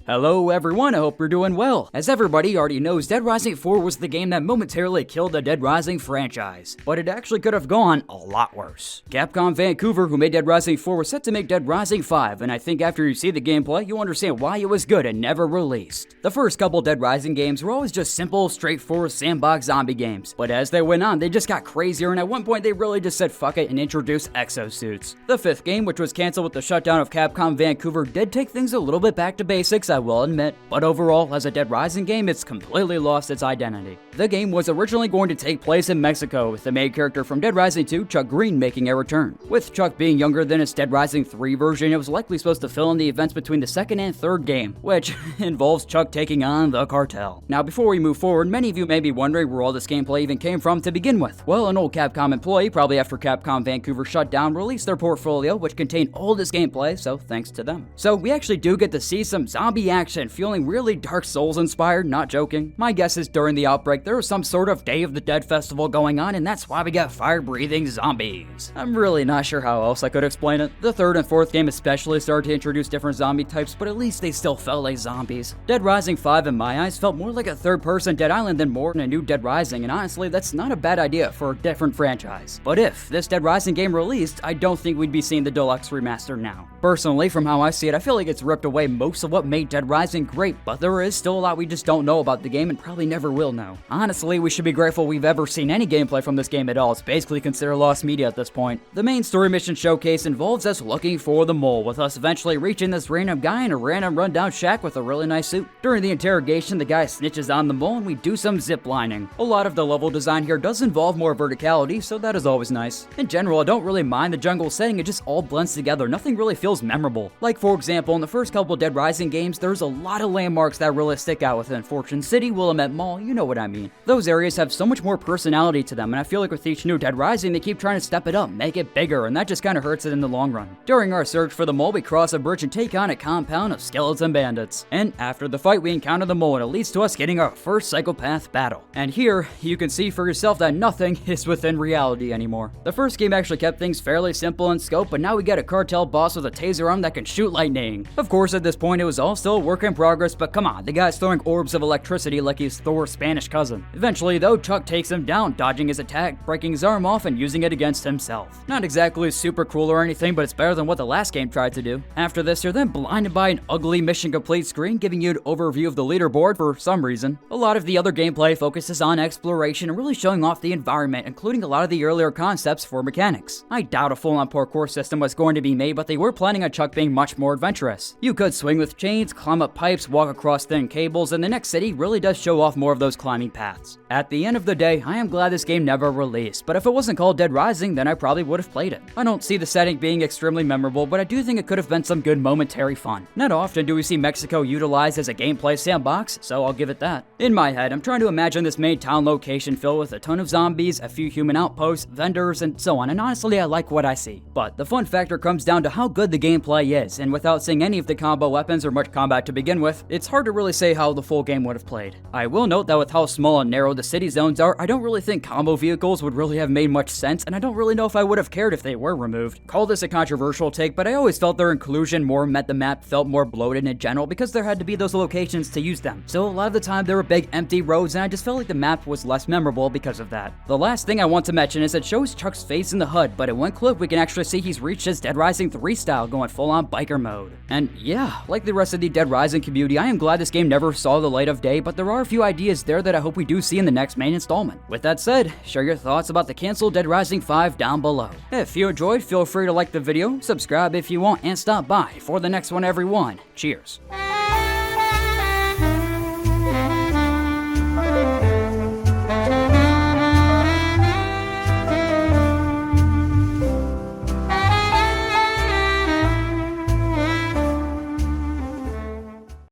Hello everyone, I hope you're doing well. As everybody already knows, Dead Rising 4 was the game that momentarily killed the Dead Rising franchise, but it actually could have gone a lot worse. Capcom Vancouver, who made Dead Rising 4, was set to make Dead Rising 5, and I think after you see the gameplay, you'll understand why it was good and never released. The first couple Dead Rising games were always just simple, straightforward sandbox zombie games, but as they went on, they just got crazier, and at one point they really just said fuck it and introduced exosuits. The fifth game, which was cancelled with the shutdown of Capcom Vancouver, did take things a little bit back to basics, I will admit, but overall, as a Dead Rising game, it's completely lost its identity. The game was originally going to take place in Mexico, with the main character from Dead Rising 2, Chuck Green, making a return. With Chuck being younger than its Dead Rising 3 version, it was likely supposed to fill in the events between the second and third game, which involves Chuck taking on the cartel. Now, before we move forward, many of you may be wondering where all this gameplay even came from to begin with. Well, an old Capcom employee, probably after Capcom Vancouver shut down, released their portfolio, which contained all this gameplay, so thanks to them. So we actually do get to see some zombie action, feeling really Dark Souls inspired, not joking. My guess is during the outbreak there was some sort of Day of the Dead festival going on, and that's why we got fire-breathing zombies. I'm really not sure how else I could explain it. The third and fourth game especially started to introduce different zombie types, but at least they still felt like zombies. Dead Rising 5 in my eyes felt more like a third-person Dead Island than more than a new Dead Rising, and honestly that's not a bad idea for a different franchise. But if this Dead Rising game released, I don't think we'd be seeing the deluxe remaster now. Personally, from how I see it, I feel like it's ripped away most of what made Dead Rising great, but there is still a lot we just don't know about the game and probably never will know. Honestly, we should be grateful we've ever seen any gameplay from this game at all. It's basically considered lost media at this point. The main story mission showcase involves us looking for the mole, with us eventually reaching this random guy in a random rundown shack with a really nice suit. During the interrogation, the guy snitches on the mole and we do some zip lining. A lot of the level design here does involve more verticality, so that is always nice. In general, I don't really mind the jungle setting, it just all blends together, nothing really feels memorable. Like for example, in the first couple Dead Rising games, there's a lot of landmarks that really stick out within Fortune City, Willamette Mall, you know what I mean. Those areas have so much more personality to them, and I feel like with each new Dead Rising, they keep trying to step it up, make it bigger, and that just kinda hurts it in the long run. During our search for the mole, we cross a bridge and take on a compound of skeleton bandits. And after the fight, we encounter the mole, and it leads to us getting our first psychopath battle. And here, you can see for yourself that nothing is within reality anymore. The first game actually kept things fairly simple in scope, but now we get a cartel boss with a taser arm that can shoot lightning. Of course, at this point, it was all still a work in progress, but come on, the guy's throwing orbs of electricity like he's Thor's Spanish cousin. Eventually, though, Chuck takes him down, dodging his attack, breaking his arm off, and using it against himself. Not exactly super cool or anything, but it's better than what the last game tried to do. After this, you're then blinded by an ugly mission complete screen, giving you an overview of the leaderboard for some reason. A lot of the other gameplay focuses on exploration and really showing off the environment, including a lot of the earlier concepts for mechanics. I doubt a full-on parkour system was going to be made, but they were planning on Chuck being much more adventurous. You could swing with chains, climb up pipes, walk across thin cables, and the next city really does show off more of those climbing paths. At the end of the day, I am glad this game never released, but if it wasn't called Dead Rising, then I probably would have played it. I don't see the setting being extremely memorable, but I do think it could have been some good momentary fun. Not often do we see Mexico utilized as a gameplay sandbox, so I'll give it that. In my head, I'm trying to imagine this main town location filled with a ton of zombies, a few human outposts, vendors, and so on, and honestly I like what I see. But the fun factor comes down to how good the gameplay is, and without seeing any of the combo weapons or much combat to begin with, it's hard to really say how the full game would have played. I will note that with how small and narrow the city zones are, I don't really think combo vehicles would really have made much sense, and I don't really know if I would have cared if they were removed. Call this a controversial take, but I always felt their inclusion more meant the map felt more bloated in general because there had to be those locations to use them. So a lot of the time there were big empty roads, and I just felt like the map was less memorable because of that. The last thing I want to mention is it shows Chuck's face in the HUD, but in one clip we can actually see he's reached his Dead Rising 3 style, going full on biker mode. And yeah, like the rest of the Dead Rising community, I am glad this game never saw the light of day, but there are a few ideas there that I hope we do see in the next main installment. With that said, share your thoughts about the canceled Dead Rising 5 down below. If you enjoyed, feel free to like the video, subscribe if you want, and stop by for the next one everyone. Cheers.